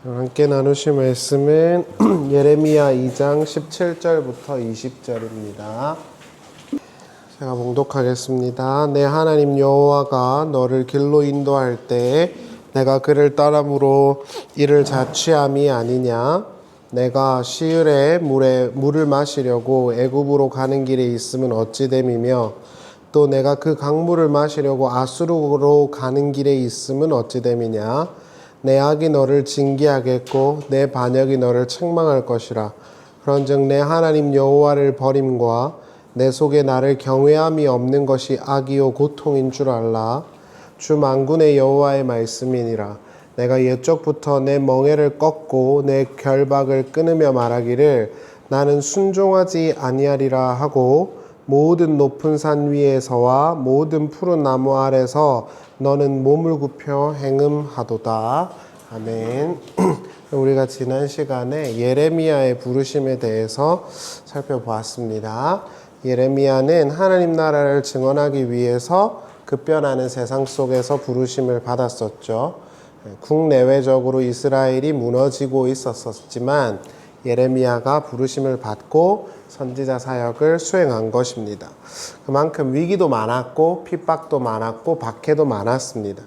함께 나누실 말씀은 예레미야 2장 17절부터 20절입니다. 제가 봉독하겠습니다. 내 하나님 여호와가 너를 길로 인도할 때에 내가 그를 따름으로 이를 자취함이 아니냐. 내가 시을에 물을 마시려고 애굽으로 가는 길에 있으면 어찌 됨이며 또 내가 그 강물을 마시려고 아수르로 가는 길에 있으면 어찌 됨이냐. 내 악이 너를 징계하겠고 내 반역이 너를 책망할 것이라. 그런즉 내 하나님 여호와를 버림과 내 속에 나를 경외함이 없는 것이 악이요 고통인 줄 알라. 주 만군의 여호와의 말씀이니라. 내가 옛적부터 내 멍에를 꺾고 내 결박을 끊으며 말하기를 나는 순종하지 아니하리라 하고 모든 높은 산 위에서와 모든 푸른 나무 아래서 너는 몸을 굽혀 행음하도다. 아멘. 우리가 지난 시간에 예레미야의 부르심에 대해서 살펴보았습니다. 예레미야는 하나님 나라를 증언하기 위해서 급변하는 세상 속에서 부르심을 받았었죠. 국내외적으로 이스라엘이 무너지고 있었지만 예레미야가 부르심을 받고 선지자 사역을 수행한 것입니다. 그만큼 위기도 많았고 핍박도 많았고 박해도 많았습니다.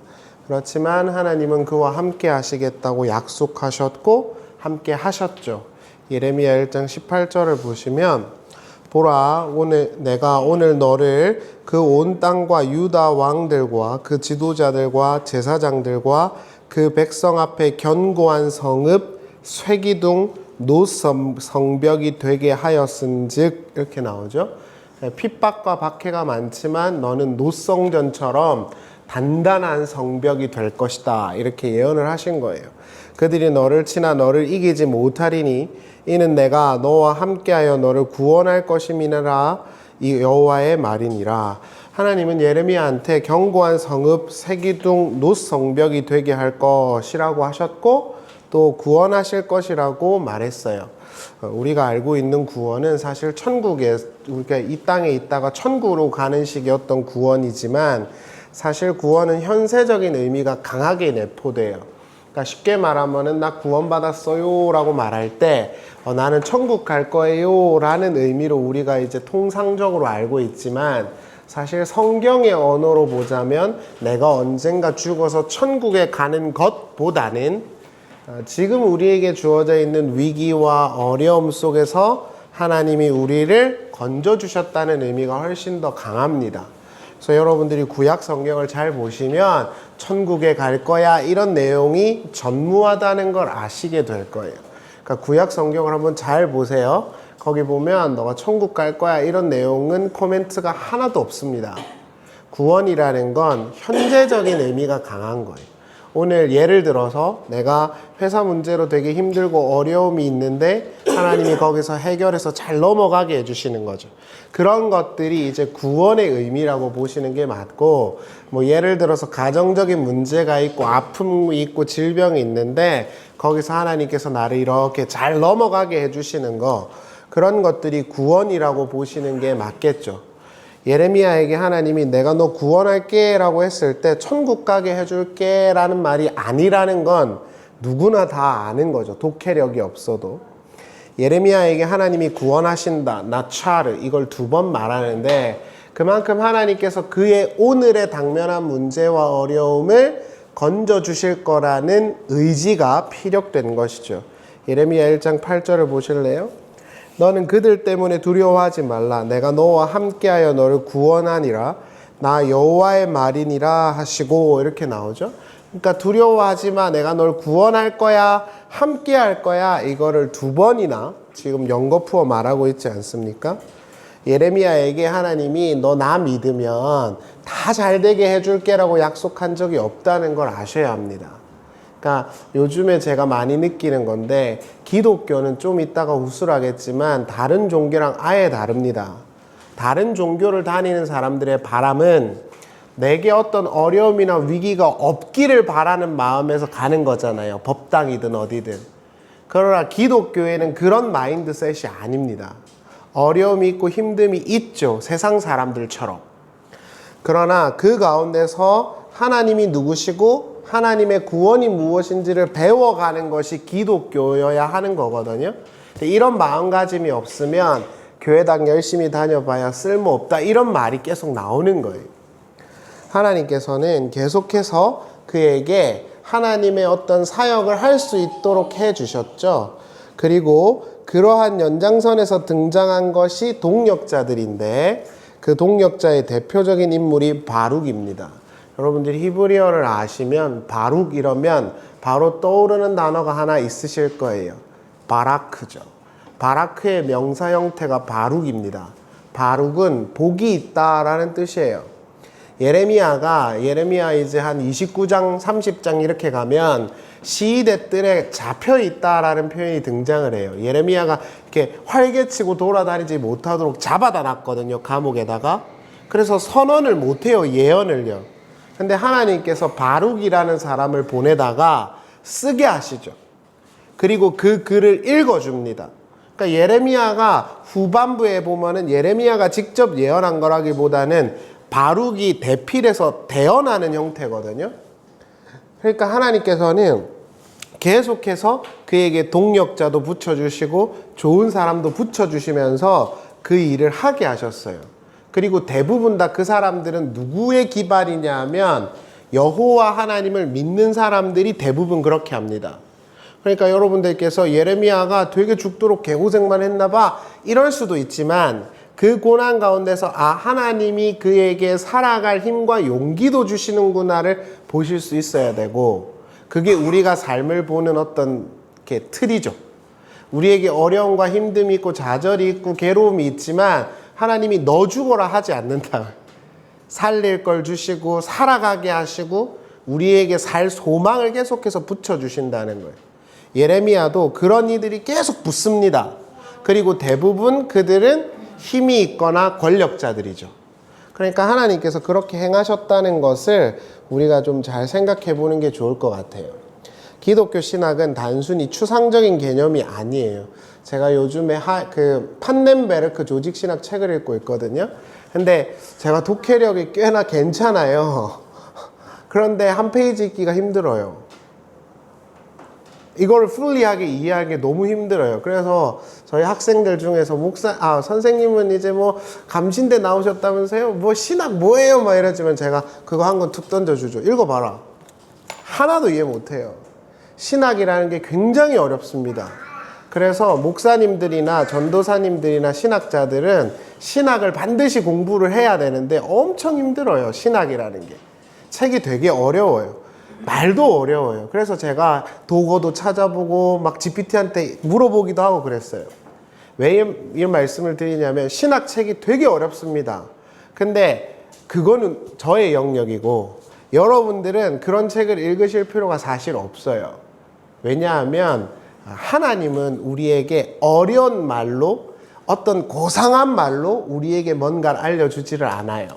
그렇지만 하나님은 그와 함께 하시겠다고 약속하셨고 함께 하셨죠. 예레미야 1장 18절을 보시면 보라 내가 오늘 너를 그 온 땅과 유다 왕들과 그 지도자들과 제사장들과 그 백성 앞에 견고한 성읍 쇠기둥 노성벽이 되게 하였은즉 이렇게 나오죠. 핍박과 박해가 많지만 너는 노성전처럼 단단한 성벽이 될 것이다 이렇게 예언을 하신 거예요. 그들이 너를 치나 너를 이기지 못하리니 이는 내가 너와 함께하여 너를 구원할 것임이니라. 이 여호와의 말이니라. 하나님은 예레미야한테 견고한 성읍 세기둥 노성벽이 되게 할 것이라고 하셨고 또 구원하실 것이라고 말했어요. 우리가 알고 있는 구원은 사실 천국에 우리가 이 땅에 있다가 천국으로 가는 식이었던 구원이지만 사실 구원은 현세적인 의미가 강하게 내포돼요. 그러니까 쉽게 말하면은 나 구원받았어요 라고 말할 때 나는 천국 갈 거예요 라는 의미로 우리가 이제 통상적으로 알고 있지만 사실 성경의 언어로 보자면 내가 언젠가 죽어서 천국에 가는 것보다는 지금 우리에게 주어져 있는 위기와 어려움 속에서 하나님이 우리를 건져주셨다는 의미가 훨씬 더 강합니다. 그래서 여러분들이 구약 성경을 잘 보시면 천국에 갈 거야 이런 내용이 전무하다는 걸 아시게 될 거예요. 그러니까 구약 성경을 한번 잘 보세요. 거기 보면 너가 천국 갈 거야 이런 내용은 코멘트가 하나도 없습니다. 구원이라는 건 현재적인 의미가 강한 거예요. 오늘 예를 들어서 내가 회사 문제로 되게 힘들고 어려움이 있는데 하나님이 거기서 해결해서 잘 넘어가게 해주시는 거죠. 그런 것들이 이제 구원의 의미라고 보시는 게 맞고, 뭐 예를 들어서 가정적인 문제가 있고 아픔이 있고 질병이 있는데 거기서 하나님께서 나를 이렇게 잘 넘어가게 해주시는 거, 그런 것들이 구원이라고 보시는 게 맞겠죠. 예레미야에게 하나님이 내가 너 구원할게 라고 했을 때 천국 가게 해줄게 라는 말이 아니라는 건 누구나 다 아는 거죠. 독해력이 없어도. 예레미야에게 하나님이 구원하신다, 나차르 이걸 2번 말하는데 그만큼 하나님께서 그의 오늘의 당면한 문제와 어려움을 건져주실 거라는 의지가 피력된 것이죠. 예레미야 1장 8절을 보실래요? 너는 그들 때문에 두려워하지 말라. 내가 너와 함께하여 너를 구원하니라. 나 여호와의 말이니라 하시고 이렇게 나오죠. 그러니까 두려워하지 마. 내가 널 구원할 거야. 함께할 거야. 이거를 2번이나 지금 연거푸어 말하고 있지 않습니까? 예레미야에게 하나님이 너 나 믿으면 다 잘되게 해줄게 라고 약속한 적이 없다는 걸 아셔야 합니다. 그러니까 요즘에 제가 많이 느끼는 건데 기독교는 좀 이따가 우술하겠지만 다른 종교랑 아예 다릅니다. 다른 종교를 다니는 사람들의 바람은 내게 어떤 어려움이나 위기가 없기를 바라는 마음에서 가는 거잖아요. 법당이든 어디든. 그러나 기독교에는 그런 마인드셋이 아닙니다. 어려움이 있고 힘듦이 있죠. 세상 사람들처럼. 그러나 그 가운데서 하나님이 누구시고 하나님의 구원이 무엇인지를 배워가는 것이 기독교여야 하는 거거든요. 이런 마음가짐이 없으면 교회당 열심히 다녀봐야 쓸모없다 이런 말이 계속 나오는 거예요. 하나님께서는 계속해서 그에게 하나님의 어떤 사역을 할 수 있도록 해주셨죠. 그리고 그러한 연장선에서 등장한 것이 동력자들인데 그 동력자의 대표적인 인물이 바룩입니다. 여러분들이 히브리어를 아시면 바룩 이러면 바로 떠오르는 단어가 하나 있으실 거예요. 바라크죠. 바라크의 명사 형태가 바룩입니다. 바룩은 복이 있다라는 뜻이에요. 예레미야 이제 한 29장, 30장 이렇게 가면 시위대 뜰에 잡혀 있다라는 표현이 등장을 해요. 예레미야가 이렇게 활개치고 돌아다니지 못하도록 잡아다 놨거든요, 감옥에다가. 그래서 선언을 못해요, 예언을요. 근데 하나님께서 바룩이라는 사람을 보내다가 쓰게 하시죠. 그리고 그 글을 읽어줍니다. 그러니까 예레미야가 후반부에 보면은 예레미야가 직접 예언한 거라기보다는 바룩이 대필해서 대언하는 형태거든요. 그러니까 하나님께서는 계속해서 그에게 동력자도 붙여주시고 좋은 사람도 붙여주시면서 그 일을 하게 하셨어요. 그리고 대부분 다 그 사람들은 누구의 기반이냐 하면 여호와 하나님을 믿는 사람들이 대부분 그렇게 합니다. 그러니까 여러분들께서 예레미야가 되게 죽도록 개고생만 했나 봐 이럴 수도 있지만 그 고난 가운데서 하나님이 그에게 살아갈 힘과 용기도 주시는구나를 보실 수 있어야 되고, 그게 우리가 삶을 보는 어떤 틀이죠. 우리에게 어려움과 힘듦이 있고 좌절이 있고 괴로움이 있지만 하나님이 너 죽어라 하지 않는다. 살릴 걸 주시고 살아가게 하시고 우리에게 살 소망을 계속해서 붙여주신다는 거예요. 예레미야도 그런 이들이 계속 붙습니다. 그리고 대부분 그들은 힘이 있거나 권력자들이죠. 그러니까 하나님께서 그렇게 행하셨다는 것을 우리가 좀 잘 생각해 보는 게 좋을 것 같아요. 기독교 신학은 단순히 추상적인 개념이 아니에요. 제가 요즘에 판넨베르크 조직신학 책을 읽고 있거든요. 근데 제가 독해력이 꽤나 괜찮아요. 그런데 한 페이지 읽기가 힘들어요. 이걸 풀리하게 이해하기 너무 힘들어요. 그래서 저희 학생들 중에서 선생님은 이제 뭐 감신대 나오셨다면서요? 뭐 신학 뭐예요? 막 이러지만 제가 그거 한 권 툭 던져주죠. 읽어봐라. 하나도 이해 못해요. 신학이라는 게 굉장히 어렵습니다. 그래서 목사님들이나 전도사님들이나 신학자들은 신학을 반드시 공부를 해야 되는데 엄청 힘들어요. 신학이라는 게. 책이 되게 어려워요. 말도 어려워요. 그래서 제가 도거도 찾아보고 막 GPT한테 물어보기도 하고 그랬어요. 왜 이런 말씀을 드리냐면 신학책이 되게 어렵습니다. 근데 그거는 저의 영역이고 여러분들은 그런 책을 읽으실 필요가 사실 없어요. 왜냐하면 하나님은 우리에게 어려운 말로 어떤 고상한 말로 우리에게 뭔가를 알려주지를 않아요.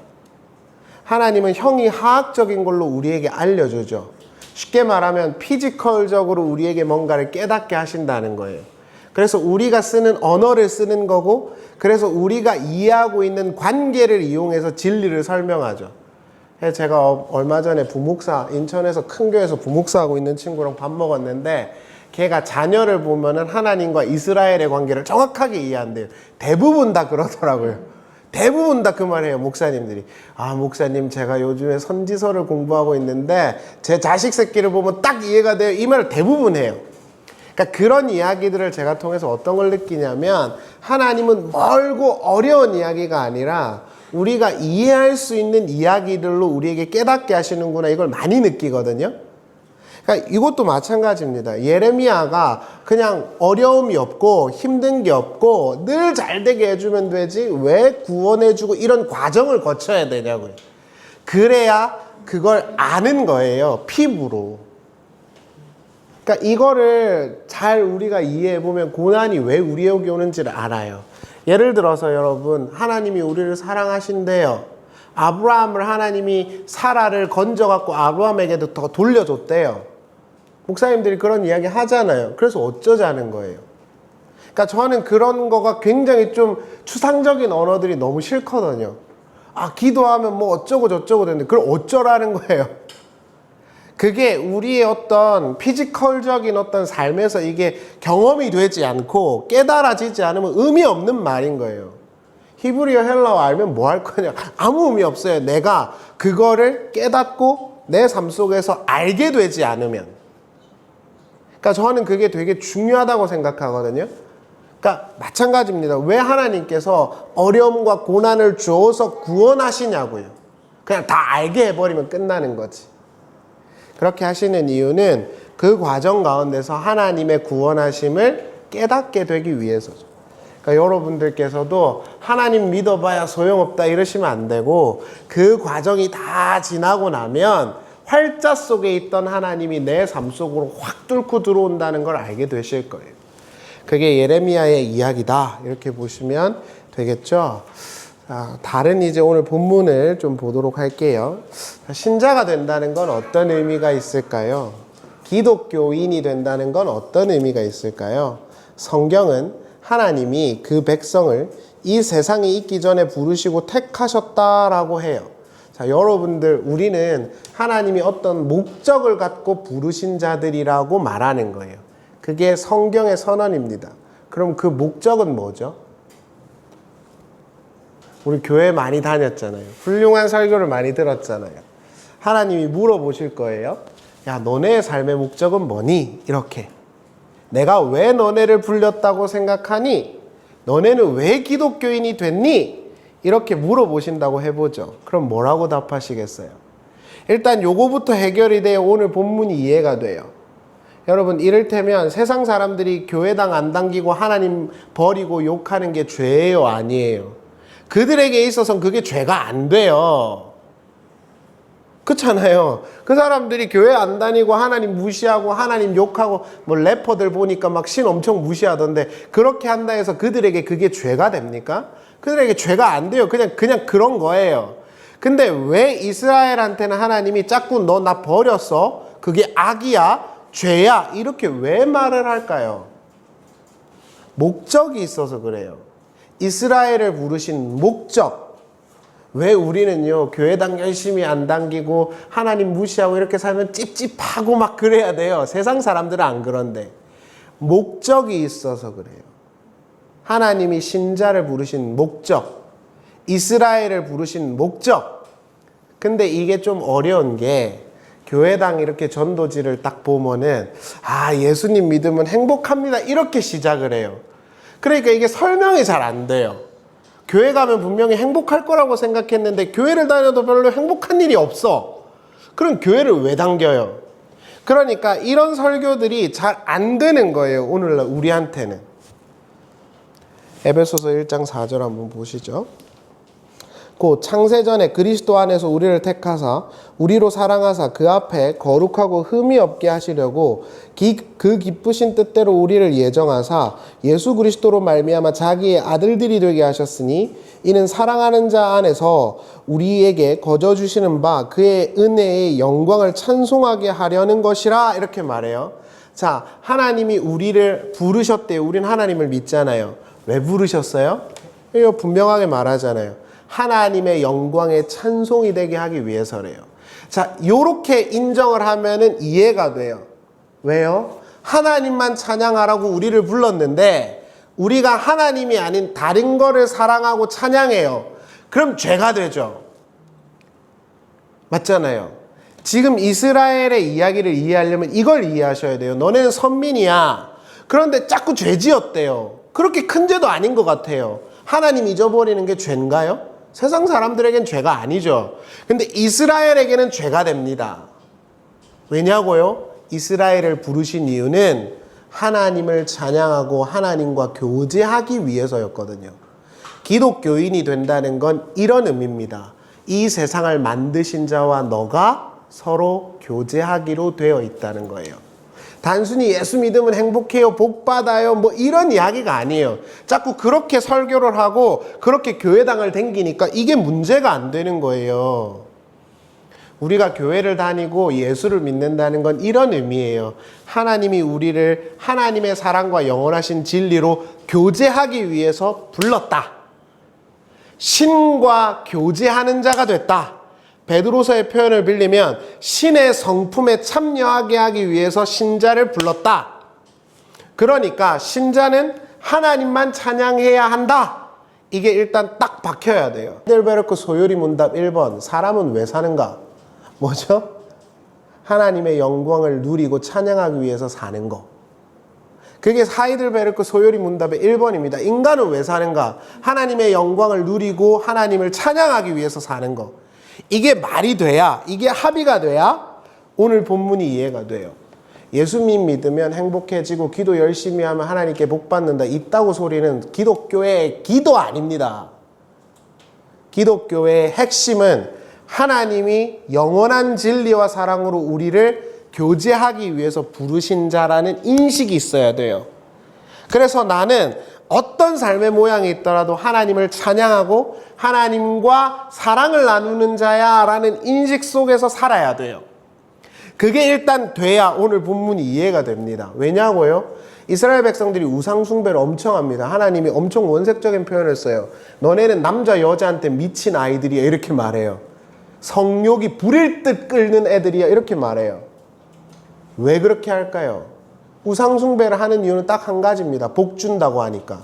하나님은 형이 화학적인 걸로 우리에게 알려주죠. 쉽게 말하면 피지컬적으로 우리에게 뭔가를 깨닫게 하신다는 거예요. 그래서 우리가 쓰는 언어를 쓰는 거고, 그래서 우리가 이해하고 있는 관계를 이용해서 진리를 설명하죠. 제가 얼마 전에 인천에서 큰 교회에서 부목사하고 있는 친구랑 밥 먹었는데 걔가 자녀를 보면은 하나님과 이스라엘의 관계를 정확하게 이해한대요. 대부분 다 그러더라고요. 대부분 다 그 말해요, 목사님들이. 목사님, 제가 요즘에 선지서를 공부하고 있는데 제 자식 새끼를 보면 딱 이해가 돼요. 이 말을 대부분 해요. 그러니까 그런 이야기들을 제가 통해서 어떤 걸 느끼냐면 하나님은 멀고 어려운 이야기가 아니라 우리가 이해할 수 있는 이야기들로 우리에게 깨닫게 하시는구나, 이걸 많이 느끼거든요. 그러니까 이것도 마찬가지입니다. 예레미야가 그냥 어려움이 없고 힘든 게 없고 늘 잘되게 해주면 되지 왜 구원해주고 이런 과정을 거쳐야 되냐고요. 그래야 그걸 아는 거예요. 피부로. 그러니까 이거를 잘 우리가 이해해보면 고난이 왜 우리에게 오는지를 알아요. 예를 들어서 여러분, 하나님이 우리를 사랑하신대요. 아브라함을 하나님이 사라를 건져갖고 아브라함에게도 더 돌려줬대요. 목사님들이 그런 이야기 하잖아요. 그래서 어쩌자는 거예요. 그러니까 저는 그런 거가 굉장히 좀 추상적인 언어들이 너무 싫거든요. 기도하면 뭐 어쩌고 저쩌고 되는데 그걸 어쩌라는 거예요. 그게 우리의 어떤 피지컬적인 어떤 삶에서 이게 경험이 되지 않고 깨달아지지 않으면 의미 없는 말인 거예요. 히브리어 헬라어 알면 뭐 할 거냐? 아무 의미 없어요. 내가 그거를 깨닫고 내 삶 속에서 알게 되지 않으면. 그러니까 저는 그게 되게 중요하다고 생각하거든요. 그러니까 마찬가지입니다. 왜 하나님께서 어려움과 고난을 주어서 구원하시냐고요. 그냥 다 알게 해버리면 끝나는 거지. 그렇게 하시는 이유는 그 과정 가운데서 하나님의 구원하심을 깨닫게 되기 위해서죠. 그러니까 여러분들께서도 하나님 믿어봐야 소용없다 이러시면 안 되고 그 과정이 다 지나고 나면 활자 속에 있던 하나님이 내 삶 속으로 확 뚫고 들어온다는 걸 알게 되실 거예요. 그게 예레미야의 이야기다 이렇게 보시면 되겠죠. 다른 이제 오늘 본문을 좀 보도록 할게요. 신자가 된다는 건 어떤 의미가 있을까요? 기독교인이 된다는 건 어떤 의미가 있을까요? 성경은 하나님이 그 백성을 이 세상에 있기 전에 부르시고 택하셨다라고 해요. 자, 여러분들, 우리는 하나님이 어떤 목적을 갖고 부르신 자들이라고 말하는 거예요. 그게 성경의 선언입니다. 그럼 그 목적은 뭐죠? 우리 교회 많이 다녔잖아요. 훌륭한 설교를 많이 들었잖아요. 하나님이 물어보실 거예요. 야, 너네의 삶의 목적은 뭐니? 이렇게. 내가 왜 너네를 불렸다고 생각하니? 너네는 왜 기독교인이 됐니? 이렇게 물어보신다고 해보죠. 그럼 뭐라고 답하시겠어요? 일단 요거부터 해결이 돼야 오늘 본문이 이해가 돼요. 여러분, 이를테면 세상 사람들이 교회당 안 당기고 하나님 버리고 욕하는 게 죄예요? 아니에요? 그들에게 있어서는 그게 죄가 안 돼요. 그렇잖아요. 그 사람들이 교회 안 다니고 하나님 무시하고 하나님 욕하고 뭐 래퍼들 보니까 막 신 엄청 무시하던데 그렇게 한다 해서 그들에게 그게 죄가 됩니까? 그들에게 죄가 안 돼요. 그냥 그런 거예요. 근데 왜 이스라엘한테는 하나님이 자꾸 너 나 버렸어? 그게 악이야? 죄야? 이렇게 왜 말을 할까요? 목적이 있어서 그래요. 이스라엘을 부르신 목적. 왜 우리는요, 교회당 열심히 안 당기고 하나님 무시하고 이렇게 살면 찝찝하고 막 그래야 돼요. 세상 사람들은 안 그런데. 목적이 있어서 그래요. 하나님이 신자를 부르신 목적. 이스라엘을 부르신 목적. 근데 이게 좀 어려운 게 교회당 이렇게 전도지를 딱 보면은 예수님 믿으면 행복합니다. 이렇게 시작을 해요. 그러니까 이게 설명이 잘 안 돼요. 교회 가면 분명히 행복할 거라고 생각했는데 교회를 다녀도 별로 행복한 일이 없어. 그럼 교회를 왜 당겨요? 그러니까 이런 설교들이 잘 안 되는 거예요. 오늘날 우리한테는. 에베소서 1장 4절 한번 보시죠. 곧 창세전에 그리스도 안에서 우리를 택하사 우리로 사랑하사 그 앞에 거룩하고 흠이 없게 하시려고 그 기쁘신 뜻대로 우리를 예정하사 예수 그리스도로 말미암아 자기의 아들들이 되게 하셨으니 이는 사랑하는 자 안에서 우리에게 거저 주시는 바 그의 은혜의 영광을 찬송하게 하려는 것이라 이렇게 말해요. 자, 하나님이 우리를 부르셨대요. 우린 하나님을 믿잖아요. 왜 부르셨어요? 이거 분명하게 말하잖아요. 하나님의 영광의 찬송이 되게 하기 위해서래요. 자, 요렇게 인정을 하면은 이해가 돼요. 왜요? 하나님만 찬양하라고 우리를 불렀는데 우리가 하나님이 아닌 다른 거를 사랑하고 찬양해요. 그럼 죄가 되죠. 맞잖아요. 지금 이스라엘의 이야기를 이해하려면 이걸 이해하셔야 돼요. 너네는 선민이야. 그런데 자꾸 죄 지었대요. 그렇게 큰 죄도 아닌 것 같아요. 하나님 잊어버리는 게 죄인가요? 세상 사람들에겐 죄가 아니죠. 근데 이스라엘에게는 죄가 됩니다. 왜냐고요? 이스라엘을 부르신 이유는 하나님을 찬양하고 하나님과 교제하기 위해서였거든요. 기독교인이 된다는 건 이런 의미입니다. 이 세상을 만드신 자와 너가 서로 교제하기로 되어 있다는 거예요. 단순히 예수 믿으면 행복해요, 복 받아요, 뭐 이런 이야기가 아니에요. 자꾸 그렇게 설교를 하고 그렇게 교회당을 댕기니까 이게 문제가 안 되는 거예요. 우리가 교회를 다니고 예수를 믿는다는 건 이런 의미예요. 하나님이 우리를 하나님의 사랑과 영원하신 진리로 교제하기 위해서 불렀다. 신과 교제하는 자가 됐다. 베드로서의 표현을 빌리면 신의 성품에 참여하게 하기 위해서 신자를 불렀다. 그러니까 신자는 하나님만 찬양해야 한다. 이게 일단 딱 박혀야 돼요. 하이델베르크 소요리 문답 1번. 사람은 왜 사는가? 뭐죠? 하나님의 영광을 누리고 찬양하기 위해서 사는 거. 그게 하이델베르크 소요리 문답의 1번입니다. 인간은 왜 사는가? 하나님의 영광을 누리고 하나님을 찬양하기 위해서 사는 거. 이게 말이 돼야, 이게 합의가 돼야 오늘 본문이 이해가 돼요. 예수 믿으면 행복해지고 기도 열심히 하면 하나님께 복 받는다. 이따구 소리는 기독교의 기도 아닙니다. 기독교의 핵심은 하나님이 영원한 진리와 사랑으로 우리를 교제하기 위해서 부르신 자라는 인식이 있어야 돼요. 그래서 나는 어떤 삶의 모양이 있더라도 하나님을 찬양하고 하나님과 사랑을 나누는 자야 라는 인식 속에서 살아야 돼요. 그게 일단 돼야 오늘 본문이 이해가 됩니다. 왜냐고요? 이스라엘 백성들이 우상 숭배를 엄청 합니다. 하나님이 엄청 원색적인 표현을 써요. 너네는 남자 여자한테 미친 아이들이야 이렇게 말해요. 성욕이 불일 듯 끓는 애들이야 이렇게 말해요. 왜 그렇게 할까요? 우상 숭배를 하는 이유는 딱 한 가지입니다. 복 준다고 하니까.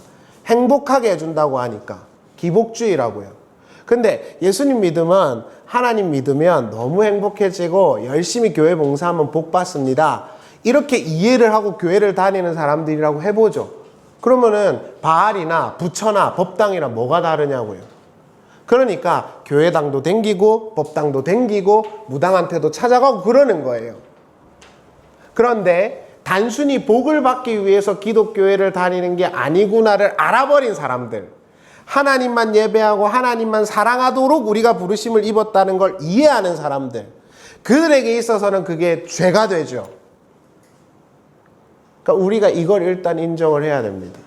행복하게 해준다고 하니까. 기복주의라고요. 근데 예수님 믿으면, 하나님 믿으면 너무 행복해지고 열심히 교회 봉사하면 복 받습니다. 이렇게 이해를 하고 교회를 다니는 사람들이라고 해보죠. 그러면은 바알이나 부처나 법당이나 뭐가 다르냐고요. 그러니까 교회당도 댕기고 법당도 댕기고 무당한테도 찾아가고 그러는 거예요. 그런데 단순히 복을 받기 위해서 기독교회를 다니는 게 아니구나를 알아버린 사람들, 하나님만 예배하고 하나님만 사랑하도록 우리가 부르심을 입었다는 걸 이해하는 사람들, 그들에게 있어서는 그게 죄가 되죠. 그러니까 우리가 이걸 일단 인정을 해야 됩니다.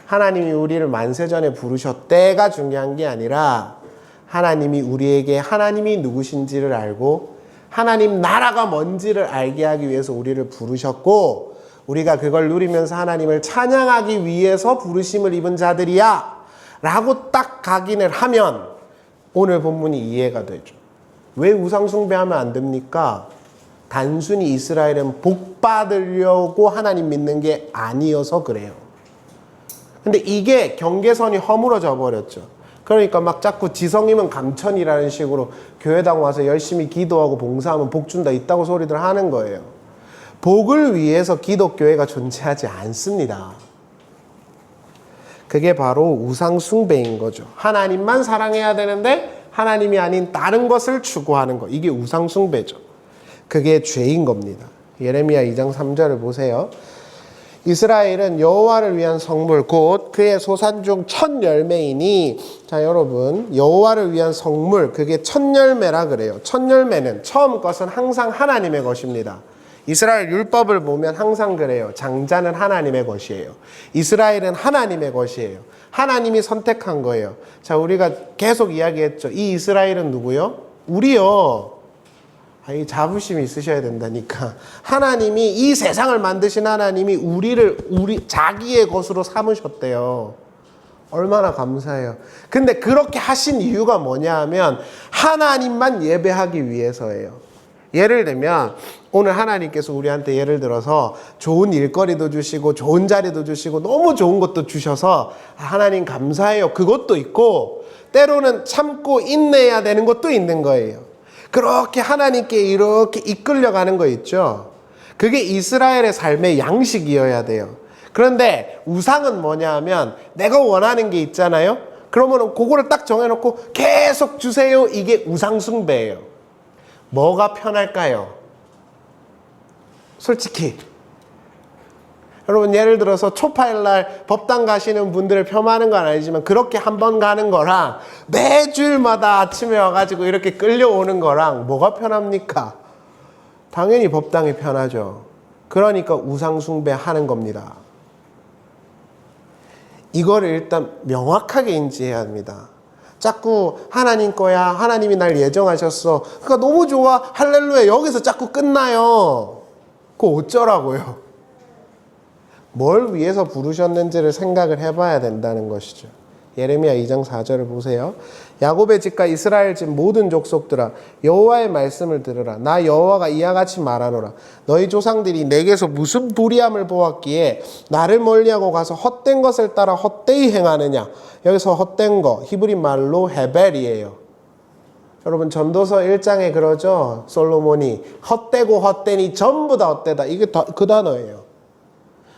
하나님이 우리를 만세전에 부르셨대가 중요한 게 아니라 하나님이 우리에게 하나님이 누구신지를 알고 하나님 나라가 뭔지를 알게 하기 위해서 우리를 부르셨고, 우리가 그걸 누리면서 하나님을 찬양하기 위해서 부르심을 입은 자들이야 라고 딱 각인을 하면 오늘 본문이 이해가 되죠. 왜 우상 숭배하면 안 됩니까? 단순히 이스라엘은 복 받으려고 하나님 믿는 게 아니어서 그래요. 근데 이게 경계선이 허물어져 버렸죠. 그러니까 막 자꾸 지성이면 감천이라는 식으로 교회당 와서 열심히 기도하고 봉사하면 복 준다 있다고 소리들 하는 거예요. 복을 위해서 기독교회가 존재하지 않습니다. 그게 바로 우상 숭배인 거죠. 하나님만 사랑해야 되는데 하나님이 아닌 다른 것을 추구하는 거. 이게 우상 숭배죠. 그게 죄인 겁니다. 예레미야 2장 3절을 보세요. 이스라엘은 여호와를 위한 성물 곧 그의 소산 중 첫 열매이니, 자 여러분, 여호와를 위한 성물, 그게 첫 열매라 그래요. 첫 열매는 처음 것은 항상 하나님의 것입니다. 이스라엘 율법을 보면 항상 그래요. 장자는 하나님의 것이에요. 이스라엘은 하나님의 것이에요. 하나님이 선택한 거예요. 자, 우리가 계속 이야기했죠. 이 이스라엘은 누구요? 우리요. 이 자부심이 있으셔야 된다니까. 하나님이, 이 세상을 만드신 하나님이 우리를 자기의 것으로 삼으셨대요. 얼마나 감사해요. 근데 그렇게 하신 이유가 뭐냐 하면 하나님만 예배하기 위해서예요. 예를 들면 오늘 하나님께서 우리한테 예를 들어서 좋은 일거리도 주시고 좋은 자리도 주시고 너무 좋은 것도 주셔서 하나님 감사해요. 그것도 있고, 때로는 참고 인내해야 되는 것도 있는 거예요. 그렇게 하나님께 이렇게 이끌려가는 거 있죠. 그게 이스라엘의 삶의 양식이어야 돼요. 그런데 우상은 뭐냐 하면 내가 원하는 게 있잖아요. 그러면 그거를 딱 정해놓고 계속 주세요. 이게 우상 숭배예요. 뭐가 편할까요? 솔직히 여러분, 예를 들어서 초파일날 법당 가시는 분들을 폄하하는 건 아니지만 그렇게 한 번 가는 거랑 매주일마다 아침에 와가지고 이렇게 끌려오는 거랑 뭐가 편합니까? 당연히 법당이 편하죠. 그러니까 우상 숭배하는 겁니다. 이거를 일단 명확하게 인지해야 합니다. 자꾸 하나님 거야, 하나님이 날 예정하셨어, 그러니까 너무 좋아, 할렐루야, 여기서 자꾸 끝나요. 그거 어쩌라고요? 뭘 위해서 부르셨는지를 생각을 해봐야 된다는 것이죠. 예레미야 2장 4절을 보세요. 야곱의 집과 이스라엘 집 모든 족속들아 여호와의 말씀을 들으라. 나 여호와가 이와 같이 말하노라. 너희 조상들이 내게서 무슨 불의함을 보았기에 나를 멀리하고 가서 헛된 것을 따라 헛되이 행하느냐. 여기서 헛된 거 히브리 말로 헤벨이에요. 여러분 전도서 1장에 그러죠. 솔로몬이 헛되고 헛되니 전부 다 헛되다. 이게 그 단어예요.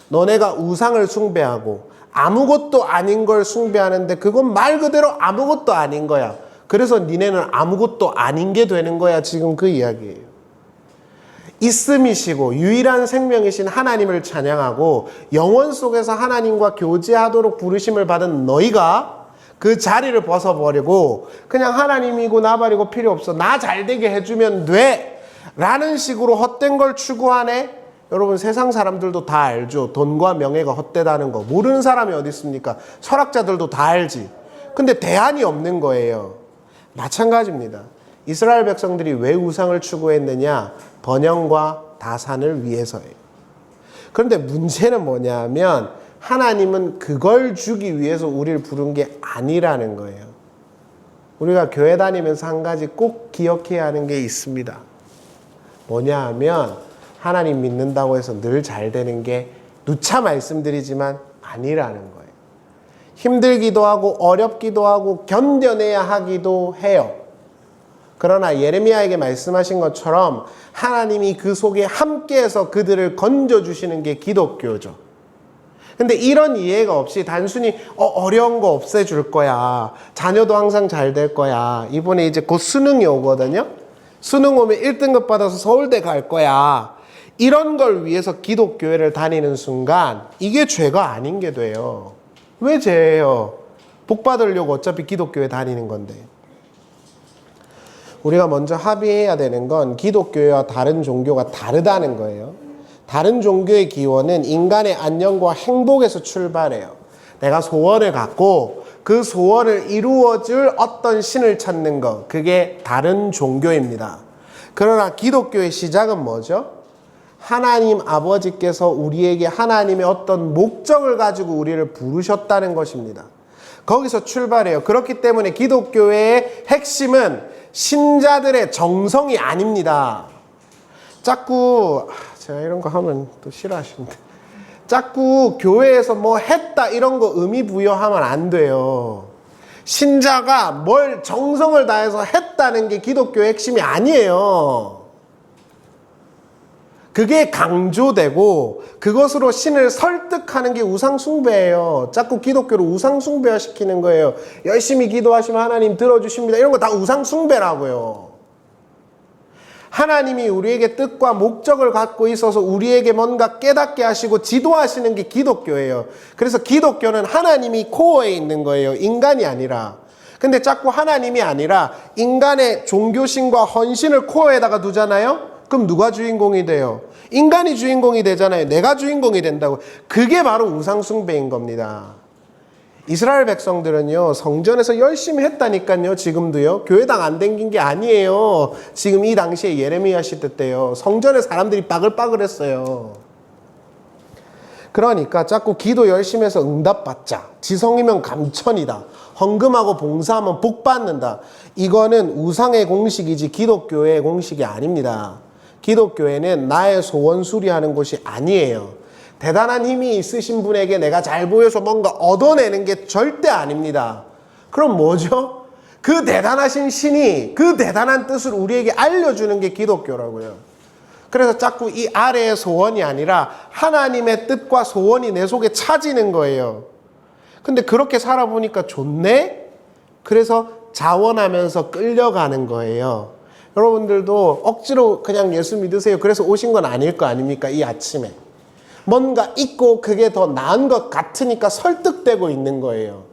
너네가 우상을 숭배하고 아무것도 아닌 걸 숭배하는데 그건 말 그대로 아무것도 아닌 거야. 그래서 니네는 아무것도 아닌 게 되는 거야. 지금 그 이야기예요. 있음이시고 유일한 생명이신 하나님을 찬양하고 영원 속에서 하나님과 교제하도록 부르심을 받은 너희가 그 자리를 벗어버리고 그냥 하나님이고 나발이고 필요 없어. 나 잘되게 해주면 돼. 라는 식으로 헛된 걸 추구하네. 여러분 세상 사람들도 다 알죠. 돈과 명예가 헛되다는 거. 모르는 사람이 어디 있습니까? 철학자들도 다 알지. 근데 대안이 없는 거예요. 마찬가지입니다. 이스라엘 백성들이 왜 우상을 추구했느냐? 번영과 다산을 위해서예요. 그런데 문제는 뭐냐면 하나님은 그걸 주기 위해서 우리를 부른 게 아니라는 거예요. 우리가 교회 다니면서 한 가지 꼭 기억해야 하는 게 있습니다. 뭐냐 하면 하나님 믿는다고 해서 늘 잘 되는 게 누차 말씀드리지만 아니라는 거예요. 힘들기도 하고 어렵기도 하고 견뎌내야 하기도 해요. 그러나 예레미야에게 말씀하신 것처럼 하나님이 그 속에 함께해서 그들을 건져주시는 게 기독교죠. 근데 이런 이해가 없이 단순히 어려운 거 없애줄 거야. 자녀도 항상 잘 될 거야. 이번에 이제 곧 수능이 오거든요. 수능 오면 1등급 받아서 서울대 갈 거야. 이런 걸 위해서 기독교회를 다니는 순간 이게 죄가 아닌 게 돼요. 왜 죄예요? 복 받으려고 어차피 기독교회 다니는 건데. 우리가 먼저 합의해야 되는 건 기독교회와 다른 종교가 다르다는 거예요. 다른 종교의 기원은 인간의 안녕과 행복에서 출발해요. 내가 소원을 갖고 그 소원을 이루어줄 어떤 신을 찾는 것, 그게 다른 종교입니다. 그러나 기독교의 시작은 뭐죠? 하나님 아버지께서 우리에게 하나님의 어떤 목적을 가지고 우리를 부르셨다는 것입니다. 거기서 출발해요. 그렇기 때문에 기독교의 핵심은 신자들의 정성이 아닙니다. 자꾸 제가 이런 거 하면 또 싫어하시는데 자꾸 교회에서 뭐 했다 이런 거 의미 부여하면 안 돼요. 신자가 뭘 정성을 다해서 했다는 게 기독교의 핵심이 아니에요. 그게 강조되고 그것으로 신을 설득하는 게 우상숭배예요. 자꾸 기독교를 우상숭배화 시키는 거예요. 열심히 기도하시면 하나님 들어주십니다. 이런 거 다 우상숭배라고요. 하나님이 우리에게 뜻과 목적을 갖고 있어서 우리에게 뭔가 깨닫게 하시고 지도하시는 게 기독교예요. 그래서 기독교는 하나님이 코어에 있는 거예요. 인간이 아니라. 근데 자꾸 하나님이 아니라 인간의 종교심과 헌신을 코어에다가 두잖아요. 그럼 누가 주인공이 돼요? 인간이 주인공이 되잖아요. 내가 주인공이 된다고. 그게 바로 우상숭배인 겁니다. 이스라엘 백성들은요, 성전에서 열심히 했다니까요, 지금도요. 교회당 안 댕긴 게 아니에요. 지금 이 당시에 예레미야 시대 때요. 성전에 사람들이 빠글빠글했어요. 그러니까 자꾸 기도 열심히 해서 응답받자. 지성이면 감천이다. 헌금하고 봉사하면 복 받는다. 이거는 우상의 공식이지 기독교의 공식이 아닙니다. 기독교회는 나의 소원 수리하는 곳이 아니에요. 대단한 힘이 있으신 분에게 내가 잘 보여서 뭔가 얻어내는 게 절대 아닙니다. 그럼 뭐죠? 그 대단하신 신이 그 대단한 뜻을 우리에게 알려주는 게 기독교라고요. 그래서 자꾸 이 아래의 소원이 아니라 하나님의 뜻과 소원이 내 속에 차지는 거예요. 근데 그렇게 살아보니까 좋네? 그래서 자원하면서 끌려가는 거예요. 여러분들도 억지로 그냥 예수 믿으세요. 그래서 오신 건 아닐 거 아닙니까? 이 아침에. 뭔가 있고 그게 더 나은 것 같으니까 설득되고 있는 거예요.